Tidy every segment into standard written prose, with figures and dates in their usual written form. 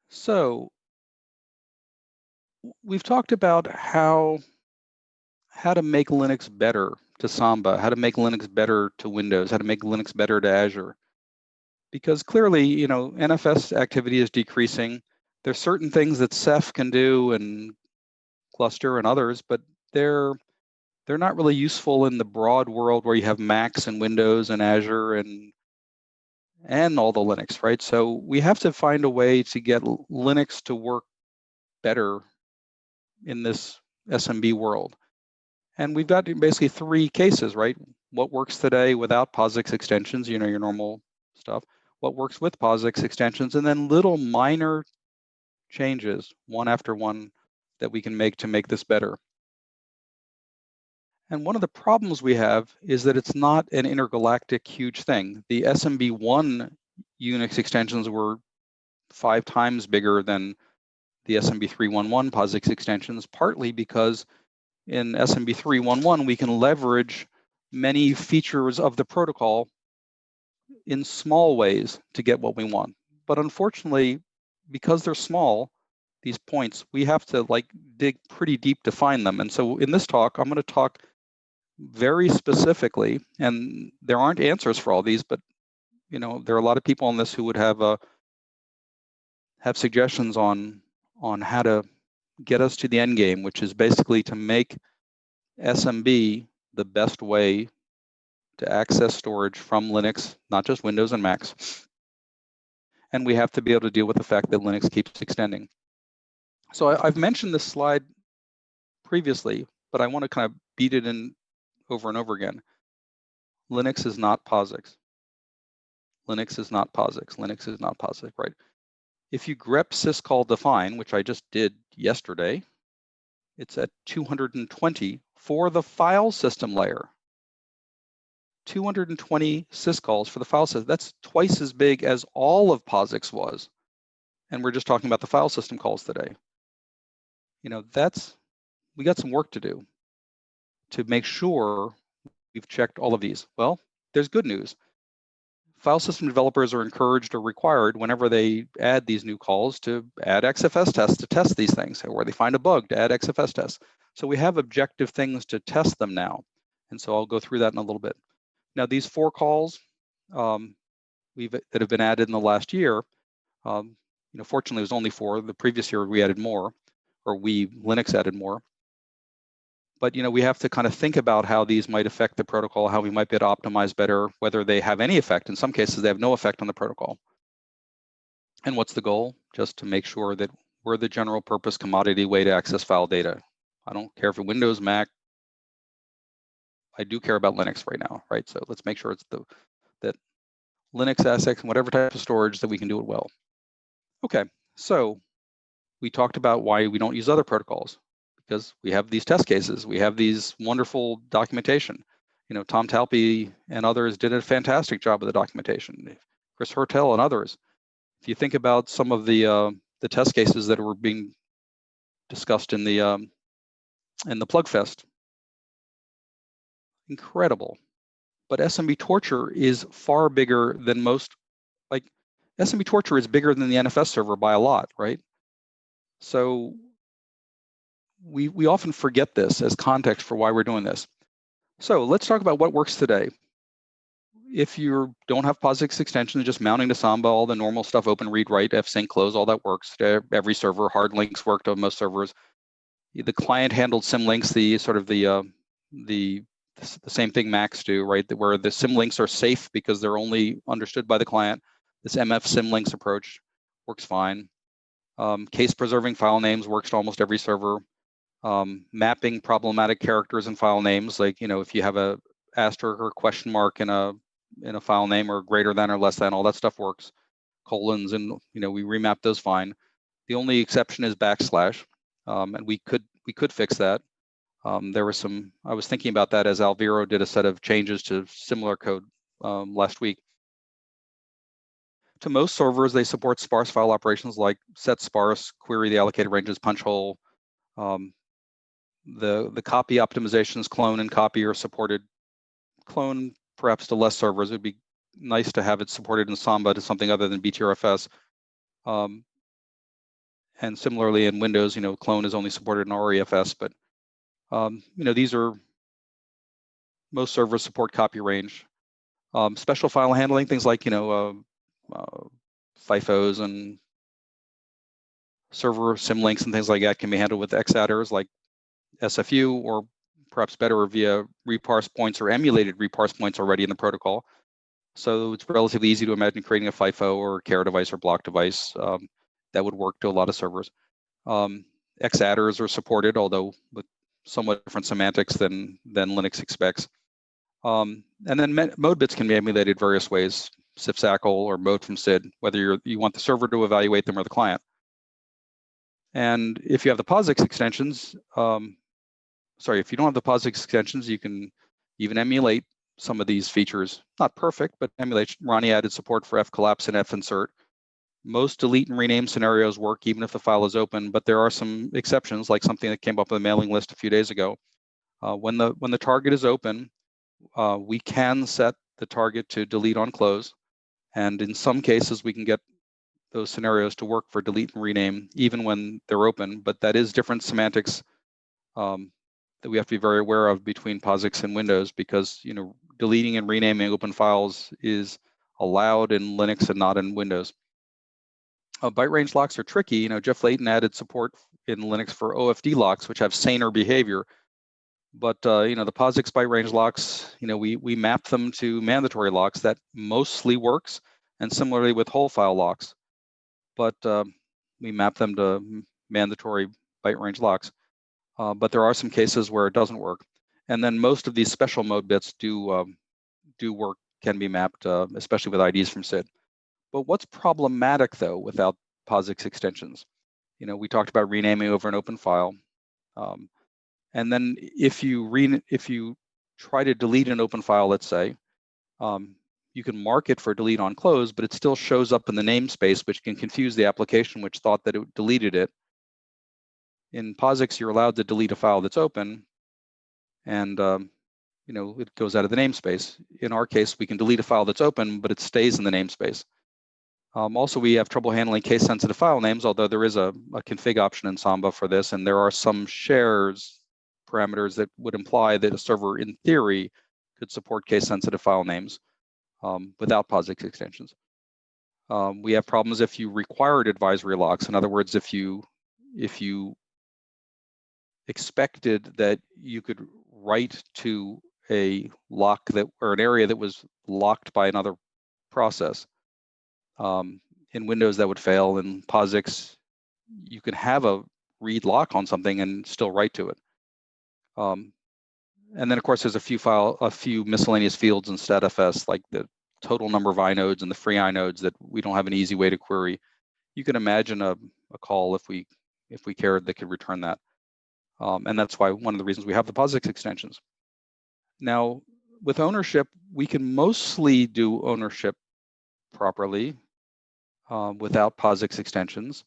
So we've talked about how to make Linux better to Samba, how to make Linux better to Windows, how to make Linux better to Azure. Because clearly, NFS activity is decreasing. There's certain things that Ceph can do and Cluster and others, but they're not really useful in the broad world where you have Macs and Windows and Azure and all the Linux, right? So we have to find a way to get Linux to work better in this SMB world. And we've got basically three cases, right? What works today without POSIX extensions, your normal stuff. What works with POSIX extensions, and then little minor changes, one after one, that we can make to make this better. And one of the problems we have is that it's not an intergalactic huge thing. The SMB1 Unix extensions were 5 times bigger than the SMB3.1.1 POSIX extensions, partly because in SMB3.1.1, we can leverage many features of the protocol in small ways to get what we want. But unfortunately, because they're small, these points, we have to dig pretty deep to find them. And so in this talk, I'm going to talk very specifically, and there aren't answers for all these, but there are a lot of people on this who would have suggestions on how to get us to the end game, which is basically to make SMB the best way to access storage from Linux, not just Windows and Macs. And we have to be able to deal with the fact that Linux keeps extending. So I've mentioned this slide previously, but I want to kind of beat it in over and over again. Linux is not POSIX. Linux is not POSIX. Linux is not POSIX, right? If you grep syscall define, which I just did yesterday, it's at 220 for the file system layer. 220 syscalls for the file system. That's twice as big as all of POSIX was. And we're just talking about the file system calls today. We got some work to do to make sure we've checked all of these. Well, there's good news. File system developers are encouraged or required whenever they add these new calls to add xfstests to test these things, or they find a bug to add xfstests. So we have objective things to test them now. And so I'll go through that in a little bit. Now, these 4 calls that have been added in the last year, fortunately, it was only 4. The previous year, we added more, or Linux added more. But we have to kind of think about how these might affect the protocol, how we might be able to optimize better, whether they have any effect. In some cases, they have no effect on the protocol. And what's the goal? Just to make sure that we're the general purpose commodity way to access file data. I don't care if it's Windows, Mac. I do care about Linux right now, right? So let's make sure it's that Linux assets and whatever type of storage that we can do it well. Okay, so we talked about why we don't use other protocols, because we have these test cases, we have these wonderful documentation. Tom Talpe and others did a fantastic job of the documentation. Chris Hertel and others. If you think about some of the test cases that were being discussed in the Plugfest, incredible. But SMB Torture is far bigger than most. SMB Torture is bigger than the NFS server by a lot, right? So we often forget this as context for why we're doing this. So let's talk about what works today. If you don't have POSIX extensions, just mounting to Samba, all the normal stuff, open, read, write, fsync, close, all that works. Every server, hard links worked on most servers. The client handled symlinks, the same thing Macs do, right? Where the symlinks are safe because they're only understood by the client. This MF symlinks approach works fine. Case preserving file names works to almost every server. Mapping problematic characters and file names, if you have a asterisk or question mark in a file name, or greater than or less than, all that stuff works. Colons, and we remap those fine. The only exception is backslash, and we could fix that. There was some. I was thinking about that as Alviro did a set of changes to similar code last week. To most servers, they support sparse file operations like set sparse, query the allocated ranges, punch hole. The copy optimizations, clone and copy, are supported. Clone perhaps to less servers. It would be nice to have it supported in Samba to something other than BTRFS. And similarly in Windows, clone is only supported in REFS, but these are, most servers support copy range. Special file handling, things like FIFOs and server symlinks and things like that can be handled with xadders like SFU, or perhaps better via reparse points or emulated reparse points already in the protocol. So it's relatively easy to imagine creating a FIFO or care device or block device that would work to a lot of servers. Xadders are supported, although with somewhat different semantics than Linux expects. And then mode bits can be emulated various ways, xfstack or mode from SID, whether you want the server to evaluate them or the client. And if you have the POSIX extensions, if you don't have the POSIX extensions, you can even emulate some of these features. Not perfect, but emulate. Ronnie added support for fcollapse and finsert. Most delete and rename scenarios work even if the file is open, but there are some exceptions, like something that came up in the mailing list a few days ago. When the target is open, we can set the target to delete on close, and in some cases we can get those scenarios to work for delete and rename even when they're open, but that is different semantics that we have to be very aware of between POSIX and Windows, because deleting and renaming open files is allowed in Linux and not in Windows. Byte range locks are tricky. Jeff Layton added support in Linux for OFD locks, which have saner behavior. But the POSIX byte range locks, we map them to mandatory locks. That mostly works, and similarly with whole file locks. But we map them to mandatory byte range locks. But there are some cases where it doesn't work. And then most of these special mode bits do work, can be mapped, especially with IDs from SID. But what's problematic, though, without POSIX extensions? We talked about renaming over an open file. And then if you try to delete an open file, let's say, you can mark it for delete on close, but it still shows up in the namespace, which can confuse the application which thought that it deleted it. In POSIX, you're allowed to delete a file that's open, and it goes out of the namespace. In our case, we can delete a file that's open, but it stays in the namespace. Also, we have trouble handling case-sensitive file names, although there is a config option in Samba for this, and there are some shares parameters that would imply that a server, in theory, could support case-sensitive file names without POSIX extensions. We have problems if you required advisory locks. In other words, if you expected that you could write to a lock or an area that was locked by another process. In Windows, that would fail. In POSIX, you can have a read lock on something and still write to it. And then, of course, there's a few miscellaneous fields in statfs, like the total number of inodes and the free inodes that we don't have an easy way to query. You can imagine a call if we cared that could return that. And that's why one of the reasons we have the POSIX extensions. Now, with ownership, we can mostly do ownership properly without POSIX extensions.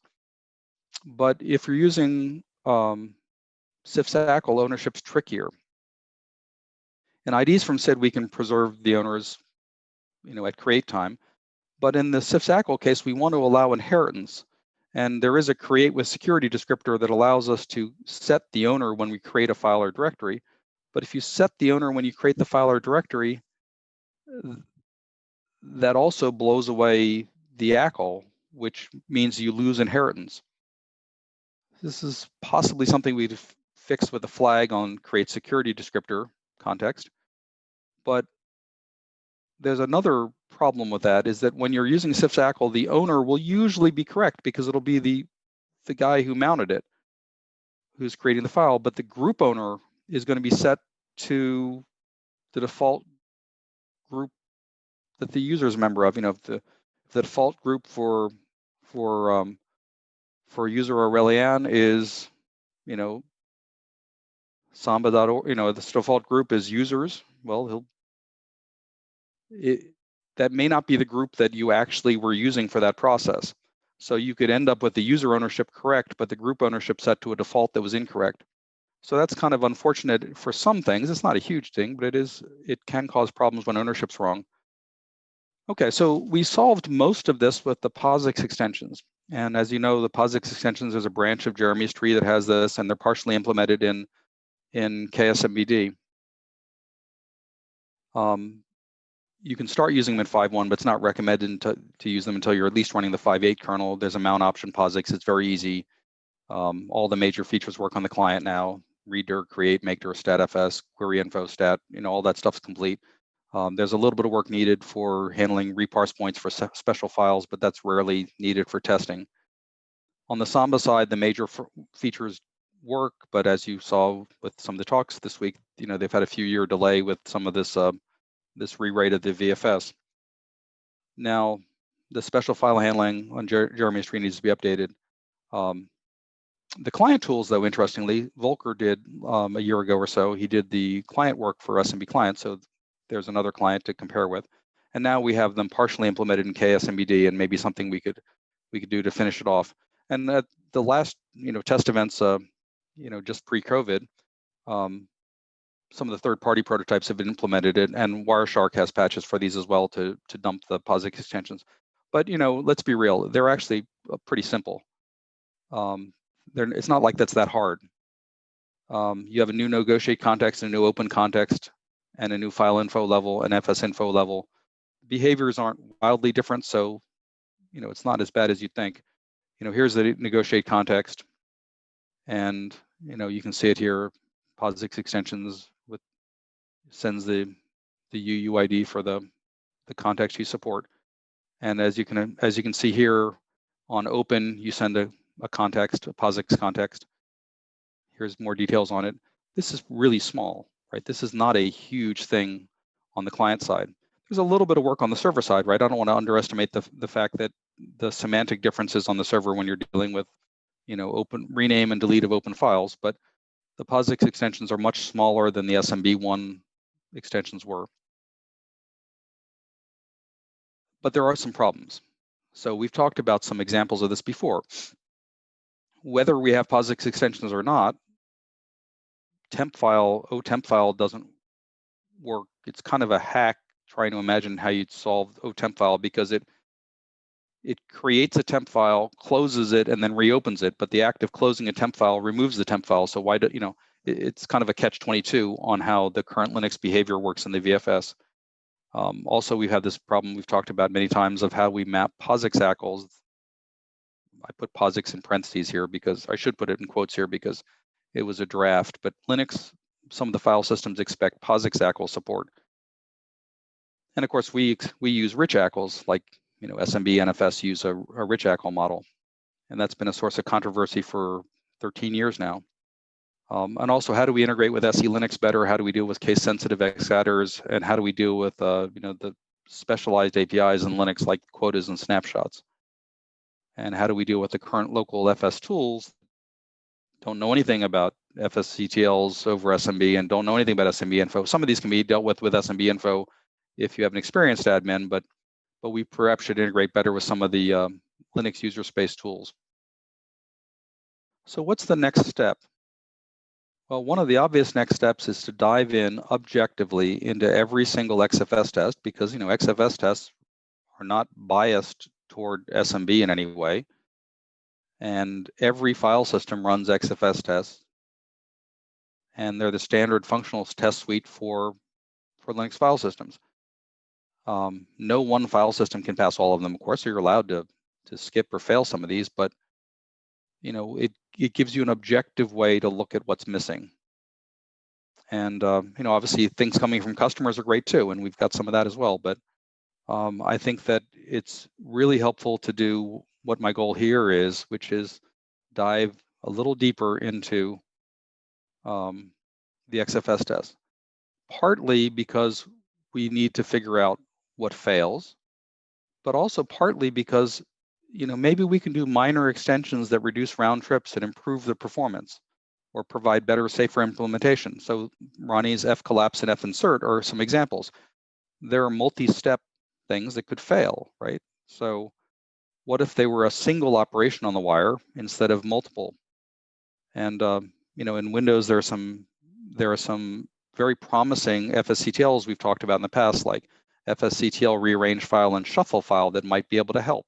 But if you're using xfstack, ownership's trickier. In IDs from SID, we can preserve the owners, at create time. But in the xfstack case, we want to allow inheritance. And there is a create with security descriptor that allows us to set the owner when we create a file or directory. But if you set the owner when you create the file or directory, that also blows away the ACL, which means you lose inheritance. This is possibly something we'd fix with a flag on create security descriptor context. But there's another problem with that, is that when you're using xfstack, the owner will usually be correct because it'll be the guy who mounted it, who's creating the file, but the group owner is going to be set to the default group that the user is a member of. If the default group for user Aurelian is, samba.org, the default group is users, well, that may not be the group that you actually were using for that process. So you could end up with the user ownership correct, but the group ownership set to a default that was incorrect. So that's kind of unfortunate for some things. It's not a huge thing, but it can cause problems when ownership's wrong. Okay, so we solved most of this with the POSIX extensions. And as you know, the POSIX extensions, there's a branch of Jeremy's tree that has this, and they're partially implemented in KSMBD. You can start using them in 5.1, but it's not recommended to use them until you're at least running the 5.8 kernel. There's a mount option POSIX. It's very easy. All the major features work on the client now. Readdir, create, makedir, statfs, query info, stat, all that stuff's complete. There's a little bit of work needed for handling reparse points for special files, but that's rarely needed for testing. On the Samba side, the major features work, but as you saw with some of the talks this week, they've had a few-year delay with some of this rewrite of the VFS. Now, the special file handling on Jeremy's tree needs to be updated. The client tools, though, interestingly, Volker did a year ago or so. He did the client work for SMB client, so there's another client to compare with. And now we have them partially implemented in KSMBD, and maybe something we could do to finish it off. And at the last test events, just pre-COVID, some of the third-party prototypes have been implemented, and Wireshark has patches for these as well to dump the POSIX extensions. But let's be real, they're actually pretty simple. It's not like that's that hard. You have a new negotiate context, and a new open context, and a new file info level, an FS info level. Behaviors aren't wildly different, so it's not as bad as you think. Here's the negotiate context, and you can see it here. POSIX extensions sends the UUID for the context you support, and as you can see here on open, you send a context, a POSIX context. Here's more details on it. This is really small, right? This is not a huge thing on the client side. There's a little bit of work on the server side, right? I don't want to underestimate the fact that the semantic differences on the server when you're dealing with, open rename and delete of open files, but the POSIX extensions are much smaller than the SMB1 extensions were. But there are some problems. So we've talked about some examples of this before. Whether we have POSIX extensions or not, temp file doesn't work. It's kind of a hack trying to imagine how you'd solve temp file, because it creates a temp file, closes it, and then reopens it. But the act of closing a temp file removes the temp file. So why do it's kind of a catch-22 on how the current Linux behavior works in the VFS. Also, we've had this problem we've talked about many times of how we map POSIX ACLs. I put POSIX in parentheses here because I should put it in quotes here because it was a draft. But Linux, some of the file systems expect POSIX ACL support. And of course, we use rich ACLs, like SMB, NFS use a rich ACL model. And that's been a source of controversy for 13 years now. And also, how do we integrate with SE Linux better? How do we deal with case-sensitive X-adders? And how do we deal with the specialized APIs in Linux like quotas and snapshots? And how do we deal with the current local FS tools? Don't know anything about FSCTLs over SMB and don't know anything about SMB info. Some of these can be dealt with SMB info if you have an experienced admin, but we perhaps should integrate better with some of the Linux user space tools. So what's the next step? Well, one of the obvious next steps is to dive in objectively into every single XFS test, because XFS tests are not biased toward SMB in any way. And every file system runs XFS tests. And they're the standard functional test suite for Linux file systems. No one file system can pass all of them, of course, so you're allowed to skip or fail some of these, but it gives you an objective way to look at what's missing. And obviously things coming from customers are great too, and we've got some of that as well. But I think that it's really helpful to do what my goal here is, which is dive a little deeper into the XFS test. Partly because we need to figure out what fails, but also partly because maybe we can do minor extensions that reduce round trips and improve the performance or provide better, safer implementation. So Ronnie's fcollapse and finsert are some examples. There are multi-step things that could fail, right? So what if they were a single operation on the wire instead of multiple? And in Windows, there are some very promising FSCTLs we've talked about in the past, like FSCTL rearrange file and shuffle file that might be able to help.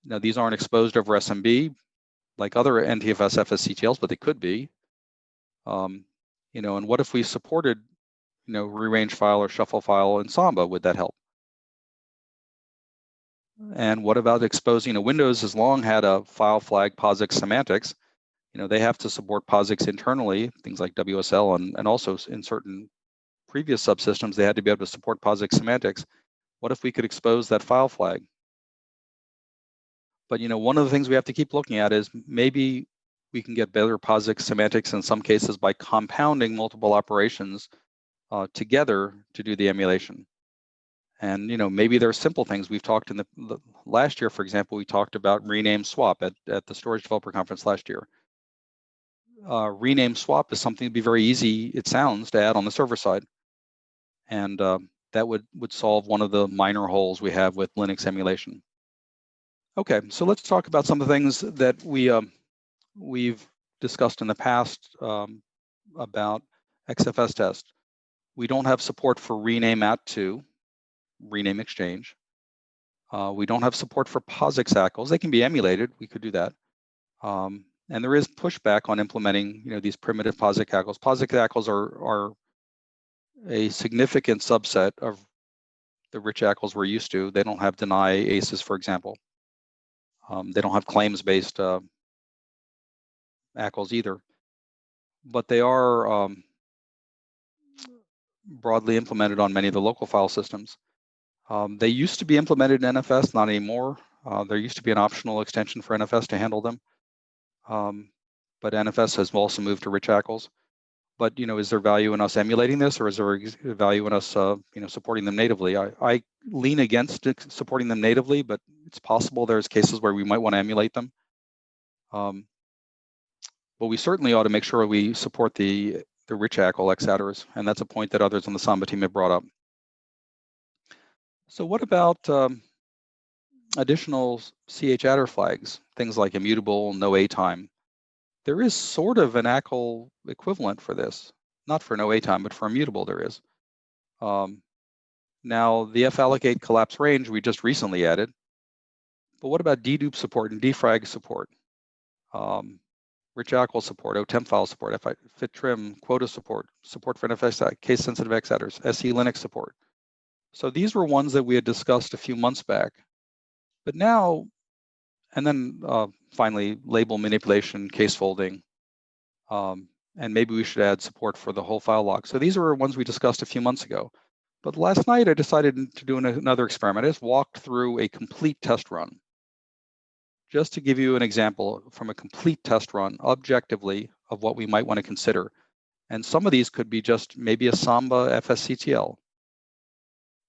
Now, these aren't exposed over SMB like other NTFS FSCTLs, but they could be. And what if we supported, rearrange file or shuffle file in Samba? Would that help? And what about exposing? Windows has long had a file flag POSIX semantics. They have to support POSIX internally, things like WSL, and also in certain previous subsystems, they had to be able to support POSIX semantics. What if we could expose that file flag? But one of the things we have to keep looking at is maybe we can get better POSIX semantics in some cases by compounding multiple operations together to do the emulation. And maybe there are simple things. We've talked in the last year, for example, we talked about rename swap at the Storage Developer Conference last year. Rename swap is something to be very easy, it sounds, to add on the server side. And that would solve one of the minor holes we have with Linux emulation. Okay, so let's talk about some of the things that we've discussed in the past about xfstests. We don't have support for rename @2, rename exchange. We don't have support for POSIX ACLs. They can be emulated. We could do that. And there is pushback on implementing, these primitive POSIX ACLs. POSIX ACLs are a significant subset of the rich ACLs we're used to. They don't have deny ACEs, for example. They don't have claims-based ACLs either. But they are broadly implemented on many of the local file systems. They used to be implemented in NFS, not anymore. There used to be an optional extension for NFS to handle them. But NFS has also moved to rich ACLs. But is there value in us emulating this, or is there value in us supporting them natively? I lean against supporting them natively, but it's possible there's cases where we might want to emulate them. But we certainly ought to make sure we support the rich ACL X adders, and that's a point that others on the Samba team have brought up. So what about additional CH adder flags, things like immutable, no A time? There is sort of an ACL equivalent for this, not for no A time, but for immutable there is. Now, the fallocate collapse range we just recently added, but what about dedupe support and defrag support? Rich ACL support, OTemp file support, fit trim, quota support for NFS case-sensitive X adders, SE Linux support. So these were ones that we had discussed a few months back. But now, and then finally, label manipulation, case folding, and maybe we should add support for the whole file lock. So these are ones we discussed a few months ago. But last night, I decided to do another experiment. I just walked through a complete test run. Just to give you an example from a complete test run, objectively, of what we might want to consider. And some of these could be just maybe a Samba FSCTL.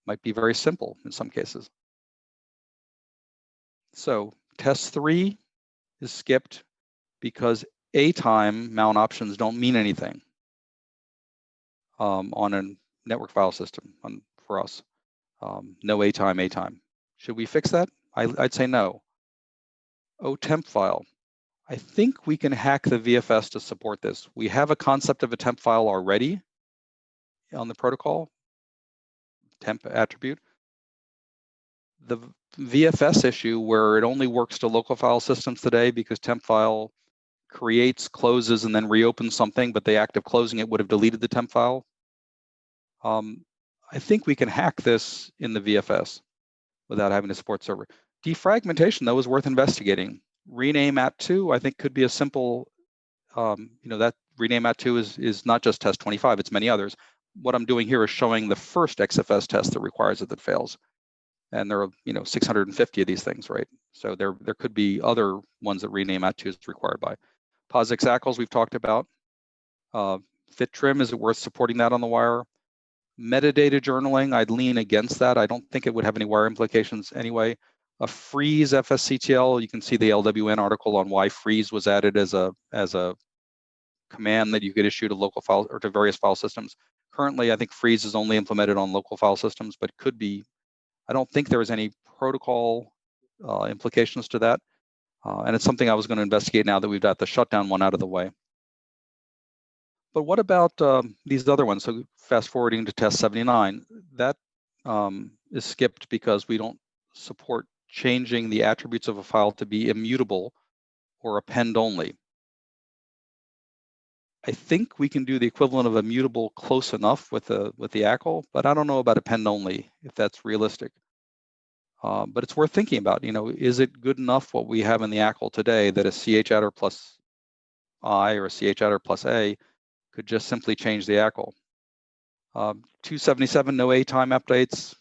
Might be very simple in some cases. So test 3 is skipped because A time mount options don't mean anything on a network file system for us. No A time. Should we fix that? I'd say no. OTemp file. I think we can hack the VFS to support this. We have a concept of a temp file already on the protocol, temp attribute. The VFS issue where it only works to local file systems today because temp file creates, closes, and then reopens something, but the act of closing it would have deleted the temp file. I think we can hack this in the VFS without having to support server. Defragmentation, though, is worth investigating. Rename @2, I think, could be a simple, that rename @2 is not just test 25, it's many others. What I'm doing here is showing the first XFS test that requires it that fails. And there are, 650 of these things, right? So there could be other ones that rename @2 is required by. POSIX ACLs we've talked about. Fit trim, is it worth supporting that on the wire? Metadata journaling, I'd lean against that. I don't think it would have any wire implications anyway. A freeze FSCTL, you can see the LWN article on why freeze was added as a command that you could issue to local files or to various file systems. Currently, I think freeze is only implemented on local file systems, but could be. I don't think there is any protocol implications to that. And it's something I was going to investigate now that we've got the shutdown one out of the way. But what about these other ones? So fast forwarding to test 79, that is skipped because we don't support changing the attributes of a file to be immutable or append only. I think we can do the equivalent of immutable close enough with the ACL, but I don't know about append only, if that's realistic. But it's worth thinking about. Is it good enough what we have in the ACL today that a chattr plus I or a chattr plus A could just simply change the ACL? 277 no A time updates,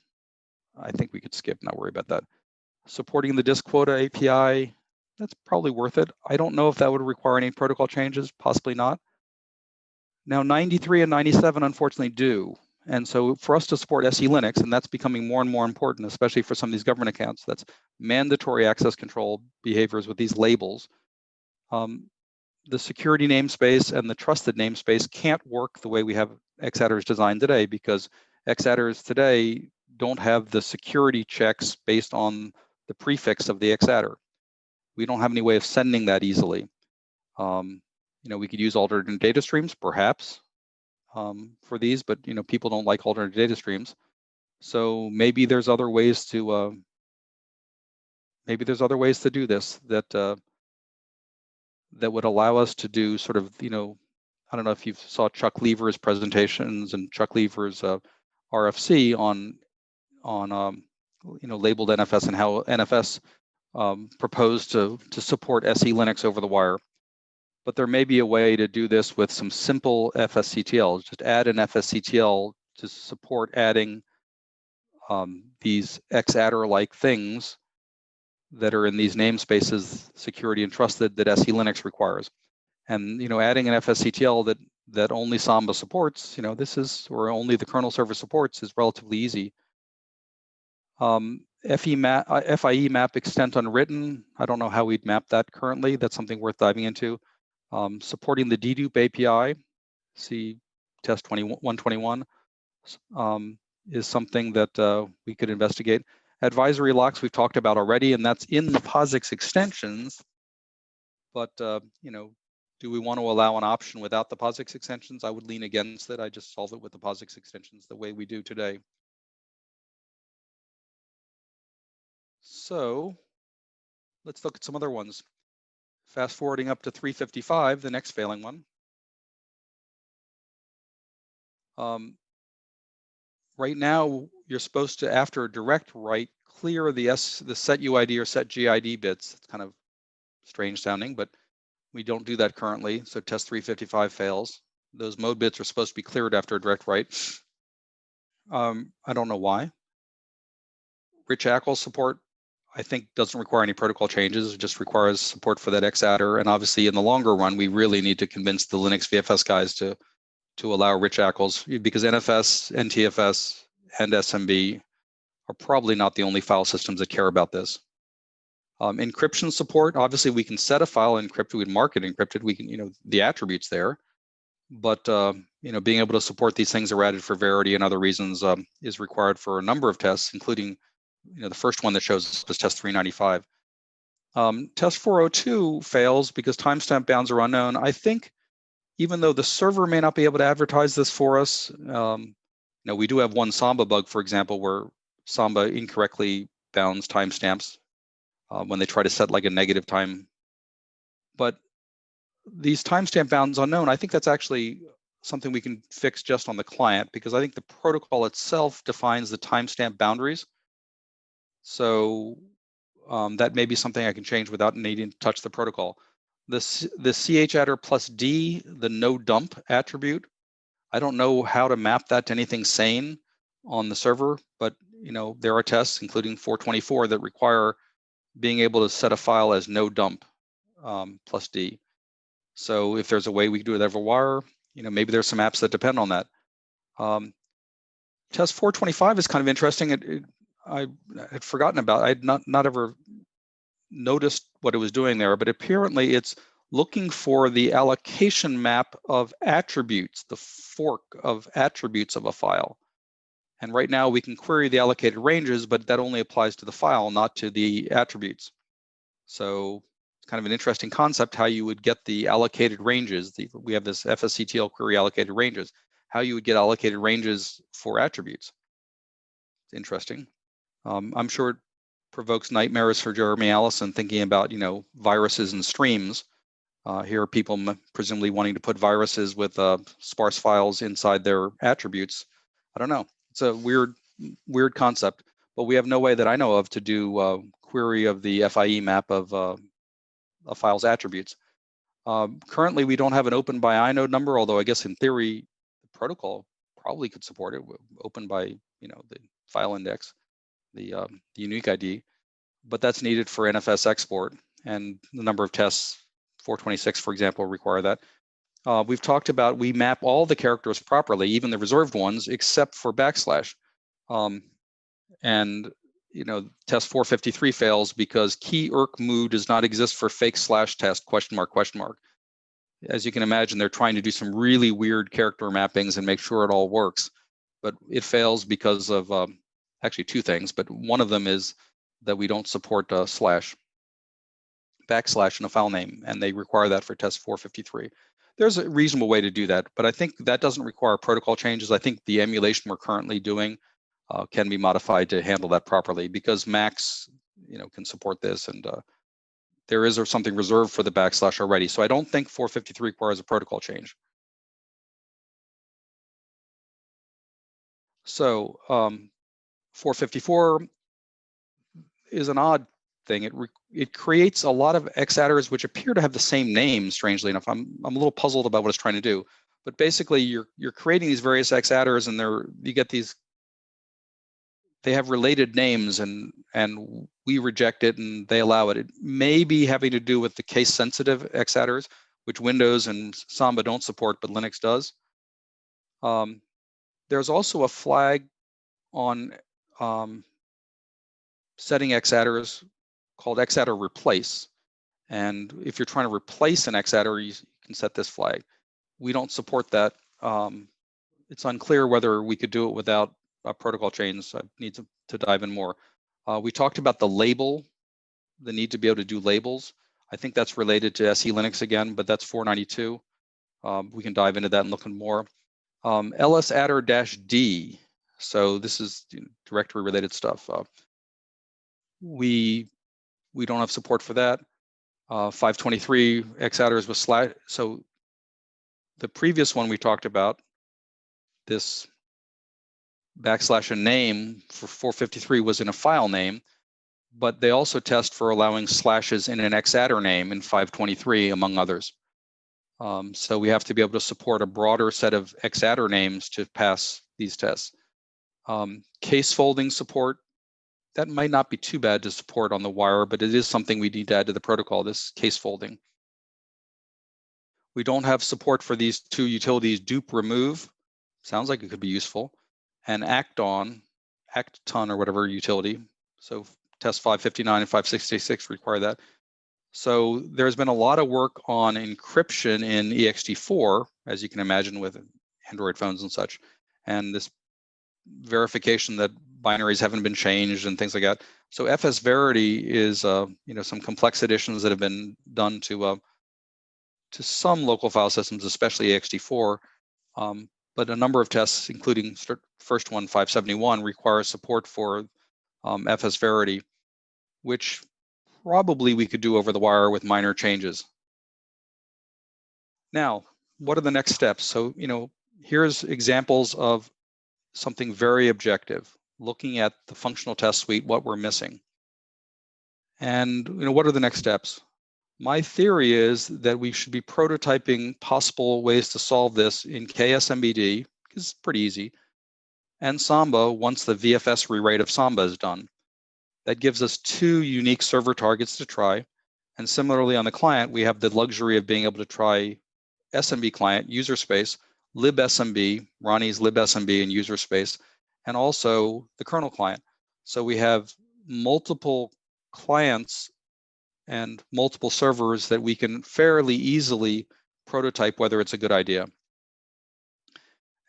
I think we could skip, not worry about that. Supporting the disk quota API, that's probably worth it. I don't know if that would require any protocol changes, possibly not. Now 93 and 97 unfortunately do. And so for us to support SE Linux, and that's becoming more and more important, especially for some of these government accounts, that's mandatory access control behaviors with these labels. The security namespace and the trusted namespace can't work the way we have xattrs designed today, because xattrs today don't have the security checks based on the prefix of the xattr. We don't have any way of sending that easily. We could use alternate data streams, perhaps, for these, but people don't like alternate data streams. So maybe there's other ways to do this that would allow us to do sort of, I don't know if you saw Chuck Lever's presentations and Chuck Lever's RFC on labeled NFS and how NFS proposed to support SE Linux over the wire. But there may be a way to do this with some simple FSCTL. Just add an FSCTL to support adding these xattr-like things that are in these namespaces, security and trusted, that SE Linux requires. And adding an FSCTL that only Samba supports, or only the kernel server supports, is relatively easy. FIE map extent unwritten, I don't know how we'd map that currently. That's something worth diving into. Supporting the dedupe API, see test 121, is something that we could investigate. Advisory locks we've talked about already, and that's in the POSIX extensions. But do we want to allow an option without the POSIX extensions? I would lean against it. I just solve it with the POSIX extensions the way we do today. So let's look at some other ones. Fast forwarding up to 355, the next failing one. Right now, you're supposed to, after a direct write, clear the set UID or set GID bits. It's kind of strange sounding, but we don't do that currently. So test 355 fails. Those mode bits are supposed to be cleared after a direct write. I don't know why. Rich ACL support, I think, doesn't require any protocol changes. It just requires support for that xattr. And obviously, in the longer run, we really need to convince the Linux VFS guys to allow rich ACLs, because NFS, NTFS, and SMB are probably not the only file systems that care about this. Encryption support, obviously we can set a file encrypted, we can mark it encrypted, we can, the attributes there, but being able to support these things are added for Verity and other reasons is required for a number of tests, including the first one that shows up is test 395. Test 402 fails because timestamp bounds are unknown. I think even though the server may not be able to advertise this for us, we do have one Samba bug, for example, where Samba incorrectly bounds timestamps when they try to set like a negative time. But these timestamp bounds unknown, I think that's actually something we can fix just on the client, because I think the protocol itself defines the timestamp boundaries. So that may be something I can change without needing to touch the protocol. The chattr plus D, the no dump attribute, I don't know how to map that to anything sane on the server, but there are tests, including 424, that require being able to set a file as no dump plus D. So if there's a way we can do it over wire, maybe there's some apps that depend on that. Test 425 is kind of interesting. I had forgotten about. I had not ever noticed what it was doing there, but apparently it's looking for the allocation map of attributes, the fork of attributes of a file. And right now we can query the allocated ranges, but that only applies to the file, not to the attributes. So it's kind of an interesting concept how you would get the allocated ranges. We have this FSCTL query allocated ranges, how you would get allocated ranges for attributes. It's interesting. I'm sure provokes nightmares for Jeremy Allison thinking about, viruses and streams. Here are people presumably wanting to put viruses with sparse files inside their attributes. I don't know. It's a weird concept, but we have no way that I know of to do query of the FIE map of a file's attributes. Currently, we don't have an open by inode number, although I guess in theory, the protocol probably could support it. Open by the file index, the unique ID, but that's needed for NFS export, and the number of tests, 426, for example, require that. We've talked about we map all the characters properly, even the reserved ones, except for backslash. And test 453 fails because key irk_mu does not exist for fake slash test ? As you can imagine, they're trying to do some really weird character mappings and make sure it all works, but it fails because of actually two things. But one of them is that we don't support backslash in a file name, and they require that for test 453. There's a reasonable way to do that, but I think that doesn't require protocol changes. I think the emulation we're currently doing can be modified to handle that properly, because Macs, can support this, and there is something reserved for the backslash already. So I don't think 453 requires a protocol change. So 454 is an odd thing. It creates a lot of X adders which appear to have the same name, strangely enough. I'm a little puzzled about what it's trying to do. But basically, you're creating these various X adders, and you get these. They have related names, and we reject it, and they allow it. It may be having to do with the case-sensitive X adders, which Windows and Samba don't support, but Linux does. There's also a flag on setting X adders called X adder replace, and if you're trying to replace an X adder, you can set this flag. We don't support that. It's unclear whether we could do it without a protocol change. So I need to dive in more. We talked about the label, the need to be able to do labels. I think that's related to SE Linux again, but that's 492. We can dive into that and look at more. ls adder-d. So this is directory related stuff. We don't have support for that. 523 X adders with slash. So the previous one we talked about, this backslash a name for 453 was in a file name, but they also test for allowing slashes in an X adder name in 523, among others. So we have to be able to support a broader set of X adder names to pass these tests. Case folding support, that might not be too bad to support on the wire, but it is something we need to add to the protocol, this case folding. We don't have support for these two utilities, dupe remove, sounds like it could be useful, and acton or whatever utility. So test 559 and 566 require that. So there's been a lot of work on encryption in ext4, as you can imagine, with Android phones and such, and this verification that binaries haven't been changed and things like that. So fsverity is some complex additions that have been done to some local file systems, especially ext4. But a number of tests, including first one, 571, require support for fsverity, which probably we could do over the wire with minor changes. Now, what are the next steps? So, here's examples of something very objective, looking at the functional test suite, what we're missing. And, what are the next steps? My theory is that we should be prototyping possible ways to solve this in KSMBD, because it's pretty easy, and Samba once the VFS rewrite of Samba is done. That gives us two unique server targets to try. And similarly on the client, we have the luxury of being able to try SMB client, user space, libSMB, Ronnie's libSMB and user space, and also the kernel client. So we have multiple clients and multiple servers that we can fairly easily prototype whether it's a good idea.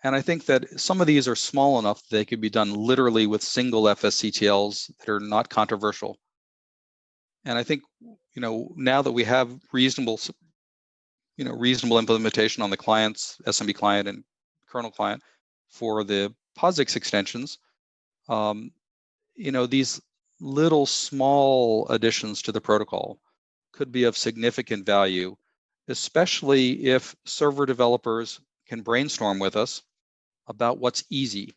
And I think that some of these are small enough that they could be done literally with single FSCTLs that are not controversial. And I think, now that we have reasonable implementation on the clients, SMB client and kernel client for the POSIX extensions, these little small additions to the protocol could be of significant value, especially if server developers can brainstorm with us about what's easy.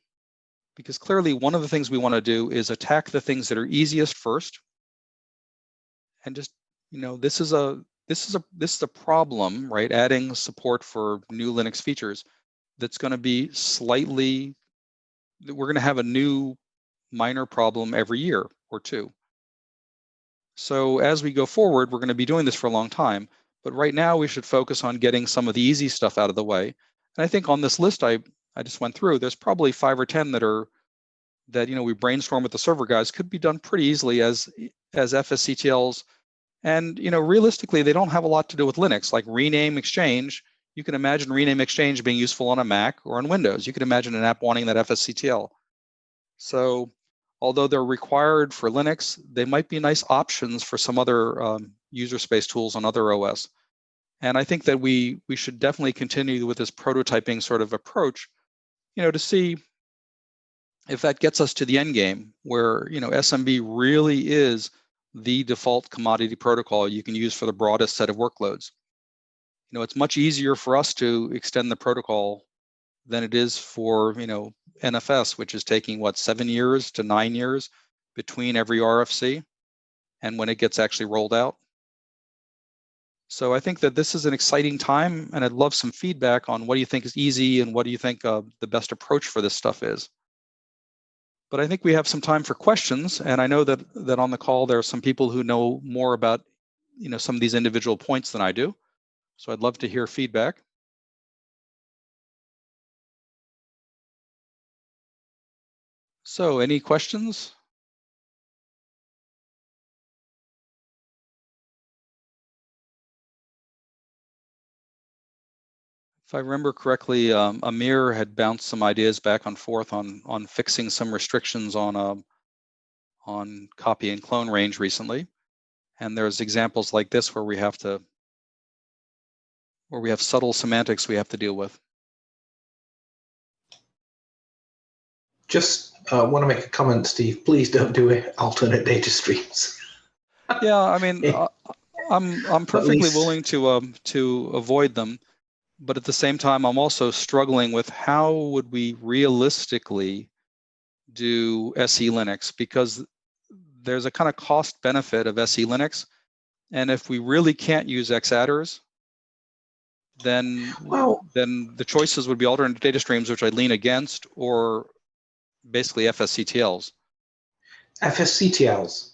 Because clearly one of the things we want to do is attack the things that are easiest first. And just, this is a problem, right? Adding support for new Linux features that's going to be we're going to have a new minor problem every year or two. So as we go forward, we're going to be doing this for a long time, but right now we should focus on getting some of the easy stuff out of the way. And I think on this list I just went through, there's probably 5 or 10 that we brainstorm with the server guys could be done pretty easily as FSCTLs. And realistically, they don't have a lot to do with Linux, like rename exchange. You can imagine rename exchange being useful on a Mac or on Windows. You can imagine an app wanting that FSCTL. So although they're required for Linux, they might be nice options for some other user space tools on other OS. And I think that we should definitely continue with this prototyping sort of approach, to see if that gets us to the end game where, SMB really is the default commodity protocol you can use for the broadest set of workloads. It's much easier for us to extend the protocol than it is for, NFS, which is taking 7 years to 9 years between every RFC and when it gets actually rolled out. So I think that this is an exciting time, and I'd love some feedback on what do you think is easy and what do you think the best approach for this stuff is. But I think we have some time for questions, and I know that on the call there are some people who know more about some of these individual points than I do. So I'd love to hear feedback. So any questions? If I remember correctly, Amir had bounced some ideas back and forth on fixing some restrictions on copy and clone range recently, and there's examples like this where we have subtle semantics we have to deal with. Just want to make a comment, Steve. Please don't do alternate data streams. Yeah, I mean, I'm perfectly willing to avoid them. But at the same time, I'm also struggling with how would we realistically do SE Linux, because there's a kind of cost benefit of SE Linux. And if we really can't use X-adders, then the choices would be alternate data streams, which I'd lean against, or basically FSCTLs. FSCTLs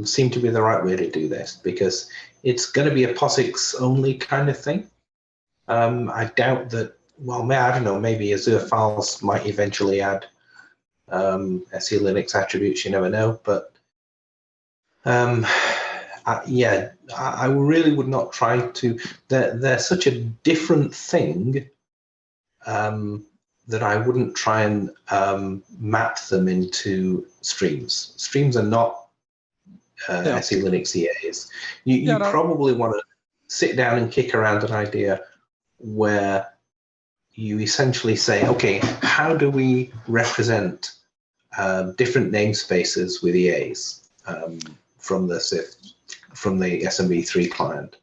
seem to be the right way to do this because it's going to be a POSIX only kind of thing. I doubt that, well, I don't know, maybe Azure Files might eventually add SE Linux attributes, you never know. But yeah, I really would not try to. They're such a different thing that I wouldn't try and map them into streams. Streams are not SE Linux EAs. You probably want to sit down and kick around an idea where you essentially say, okay, how do we represent different namespaces with EAs from the SMB3 client?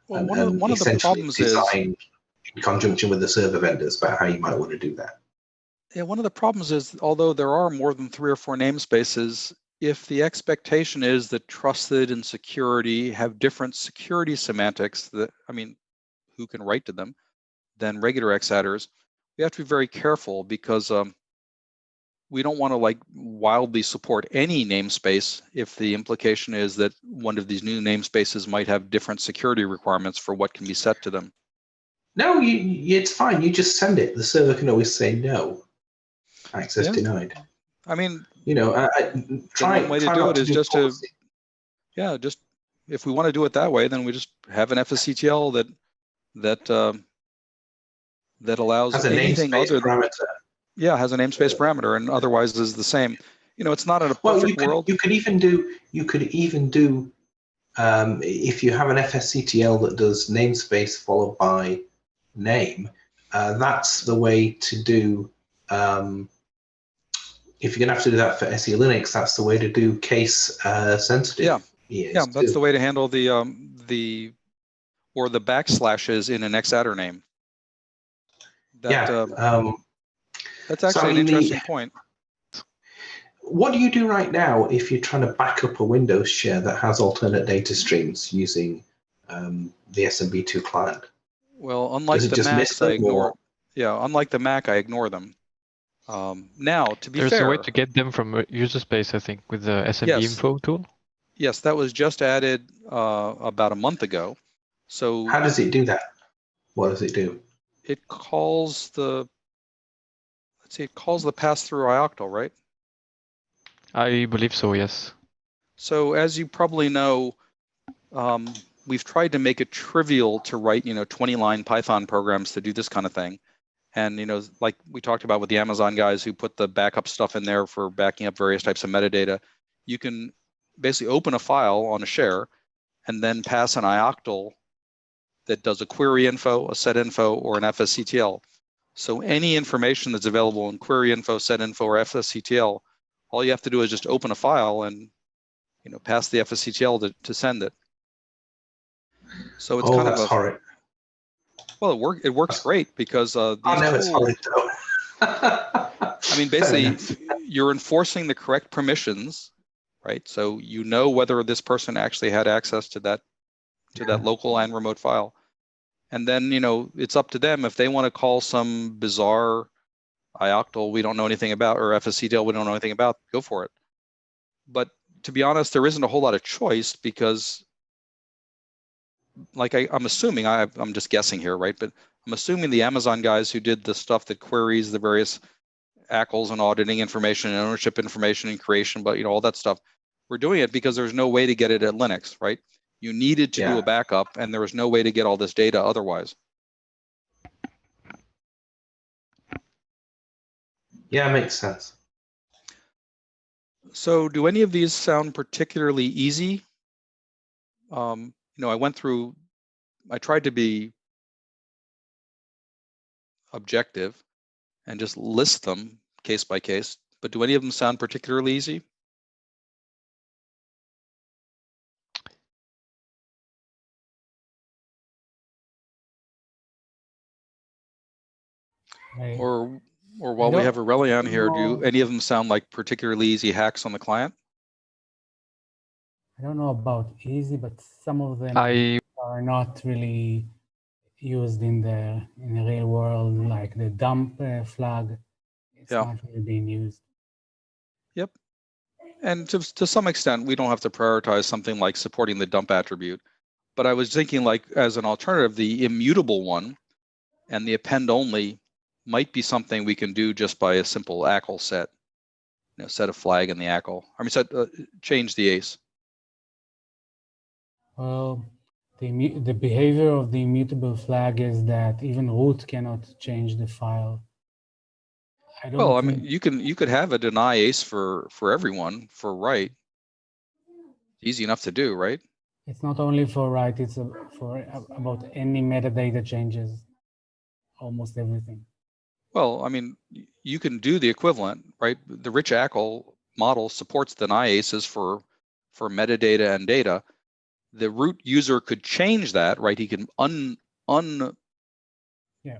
Well, one of the problems design in conjunction with the server vendors about how you might want to do that. Yeah, one of the problems is, although there are more than 3 or 4 namespaces, if the expectation is that trusted and security have different security semantics, who can write to them, than regular X-adders, we have to be very careful because we don't want to wildly support any namespace if the implication is that one of these new namespaces might have different security requirements for what can be set to them. No, it's fine. You just send it. The server can always say no. Access denied. I mean, try. One way to do it is just if we want to do it that way, then we just have an FSCTL that allows has a anything other than parameter. Yeah, has a namespace parameter, and otherwise is the same. It's not in a perfect world. You could even do if you have an FSCTL that does namespace followed by name. That's the way to do if you're going to have to do that for SE Linux, that's the way to do case sensitive. Yeah, that's the way to handle the or the backslashes in an XAdder name. That's actually an interesting point. What do you do right now if you're trying to back up a Windows share that has alternate data streams using the SMB2 client? Well, unlike the Macs, I ignore. Yeah, unlike the Mac, I ignore them. Now, to be fair, there's a way to get them from user space, I think, with the SMB info tool. Yes, that was just added about a month ago. So how does it do that? What does it do? It calls the, let's see, it calls the pass-through ioctl, right? I believe so, yes. So as you probably know, we've tried to make it trivial to write, 20-line Python programs to do this kind of thing. And, like we talked about with the Amazon guys who put the backup stuff in there for backing up various types of metadata, you can basically open a file on a share and then pass an ioctl that does a query info, a set info, or an fsctl. So any information that's available in query info, set info, or fsctl, all you have to do is just open a file and pass the fsctl to send it. So it's kind of horrid. Well, it works great because these tools. It's horrid though. I mean, basically, you're enforcing the correct permissions, right? So you know whether this person actually had access to that local and remote file. And then, it's up to them if they want to call some bizarre ioctl we don't know anything about or fsctl we don't know anything about, go for it. But to be honest, there isn't a whole lot of choice because, like I'm assuming, I'm just guessing here, right? But I'm assuming the Amazon guys who did the stuff that queries the various ACLs and auditing information and ownership information and creation, but all that stuff, we're doing it because there's no way to get it at Linux, right? You needed to do a backup, and there was no way to get all this data otherwise. Yeah, makes sense. So do any of these sound particularly easy? I tried to be objective and just list them case by case, but do any of them sound particularly easy? Or while we have Aurelian here, do any of them sound like particularly easy hacks on the client? I don't know about easy, but some of them are not really used in the real world, like the dump flag. It's not really being used. Yep. And to some extent, we don't have to prioritize something like supporting the dump attribute. But I was thinking, like, as an alternative, the immutable one and the append only might be something we can do just by a simple ACL set, set a flag in the ACL. I mean, change the ACE. Well, the behavior of the immutable flag is that even root cannot change the file. I mean, you could have a deny ACE for everyone for write. Easy enough to do, right? It's not only for write; it's for about any metadata changes, almost everything. Well, I mean, you can do the equivalent, right? The rich ACL model supports deny ACEs for metadata and data. The root user could change that, right? He can Yeah.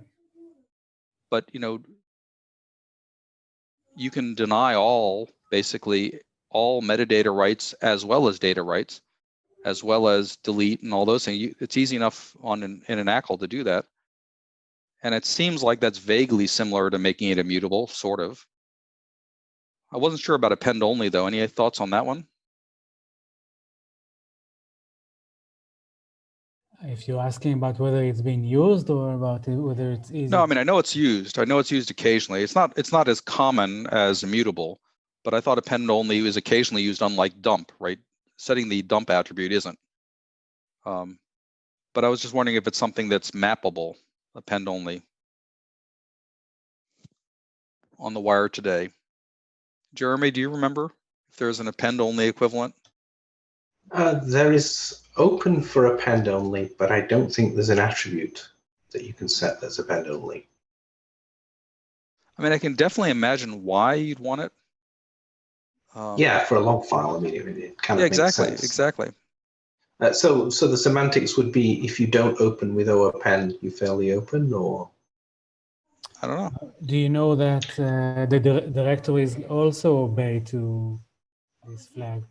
But you can deny basically all metadata rights as well as data rights, as well as delete and all those things. It's easy enough in an ACL to do that. And it seems like that's vaguely similar to making it immutable, sort of. I wasn't sure about append only though. Any thoughts on that one? If you're asking about whether it's being used or about whether it's easy. No, I mean, I know it's used. I know it's used occasionally. It's not as common as immutable, but I thought append only is occasionally used, unlike dump, right? Setting the dump attribute isn't. But I was just wondering if it's something that's mappable, append only, on the wire today. Jeremy, do you remember if there's an append only equivalent? There is open for append only, but I don't think there's an attribute that you can set that's append only. I mean, I can definitely imagine why you'd want it. Yeah, for a log file, I mean, it kind of makes sense. Exactly. So the semantics would be, if you don't open with O_append, you fail the open, or? I don't know. Do you know that the directories also obey to this flag?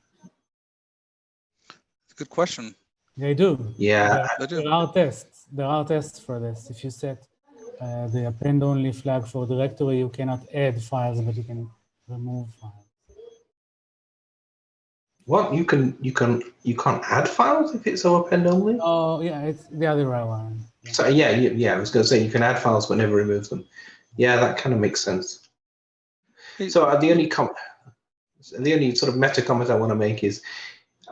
It's a good question. They do. Yeah. There are tests. There are tests for this. If you set the append-only flag for directory, you cannot add files, but you can remove files. What, you can't add files if it's O_append only? Oh yeah, it's the other way around. Yeah. So yeah. I was going to say you can add files but never remove them. Yeah, that kind of makes sense. So the only sort of meta comment I want to make is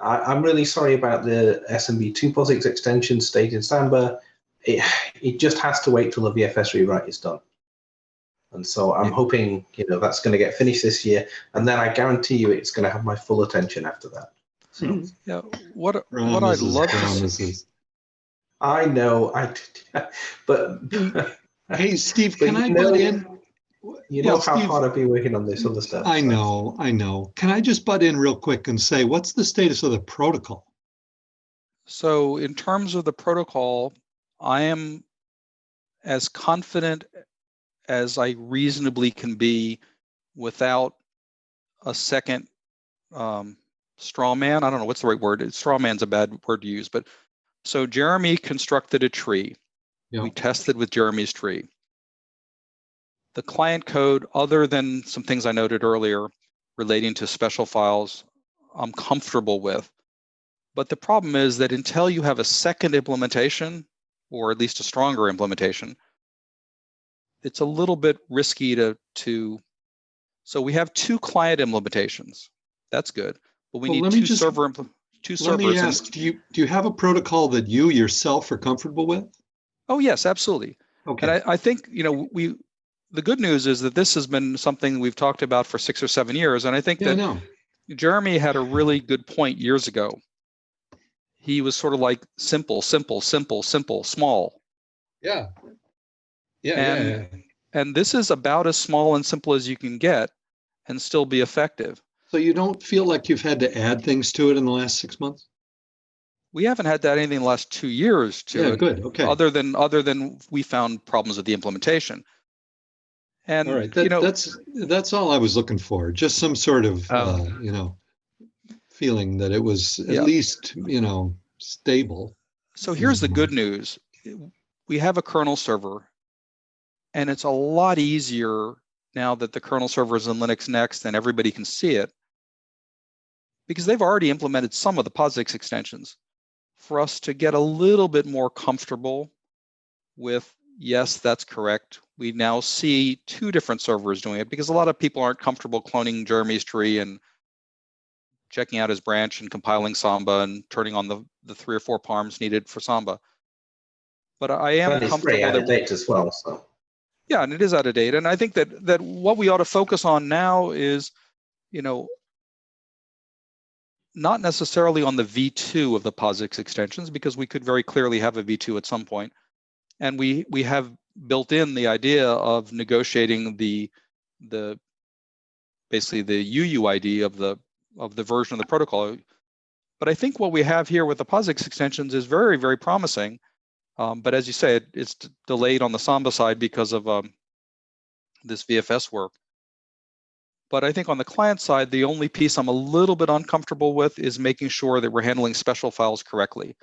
I'm really sorry about the SMB2 POSIX extension state in Samba. It just has to wait till the VFS rewrite is done. And so I'm hoping, that's going to get finished this year, and then I guarantee you it's going to have my full attention after that. So yeah, what I'd love to see. I know, but hey, Steve, can I butt in? You know how hard I've been working on this other stuff. I know. Can I just butt in real quick and say, what's the status of the protocol? So in terms of the protocol, I am as confident as I reasonably can be without a second straw man. I don't know what's the right word. Straw man's a bad word to use, but so Jeremy constructed a tree. Yeah. We tested with Jeremy's tree. The client code, other than some things I noted earlier relating to special files, I'm comfortable with. But the problem is that until you have a second implementation, or at least a stronger implementation, it's a little bit risky to so we have 2 client implementations. That's good. But we need 2 servers. Let me ask, do you have a protocol that you yourself are comfortable with? Oh, yes, absolutely. Okay. And I think, the good news is that this has been something we've talked about for 6 or 7 years. And I think that Jeremy had a really good point years ago. He was sort of like simple, small. Yeah. And this is about as small and simple as you can get and still be effective. So you don't feel like you've had to add things to it in the last 6 months? We haven't had that anything in the last 2 years to it. Good. Okay. Other than we found problems with the implementation. And all right, that's all I was looking for. Just some sort of feeling that it was at least stable. So here's the good news: we have a kernel server, and it's a lot easier now that the kernel server is in Linux Next and everybody can see it, because they've already implemented some of the POSIX extensions, for us to get a little bit more comfortable with, yes, that's correct. We now see 2 different servers doing it, because a lot of people aren't comfortable cloning Jeremy's tree and checking out his branch and compiling Samba and turning on the 3 or 4 parms needed for Samba. But I am comfortable. It's pretty out of date as well. So. Yeah, and it is out of date. And I think that what we ought to focus on now is, not necessarily on the V2 of the POSIX extensions, because we could very clearly have a V2 at some point. And we have built in the idea of negotiating basically the UUID of the version of the protocol. But I think what we have here with the POSIX extensions is very, very promising. But as you say, it's delayed on the Samba side because of this VFS work. But I think on the client side, the only piece I'm a little bit uncomfortable with is making sure that we're handling special files correctly.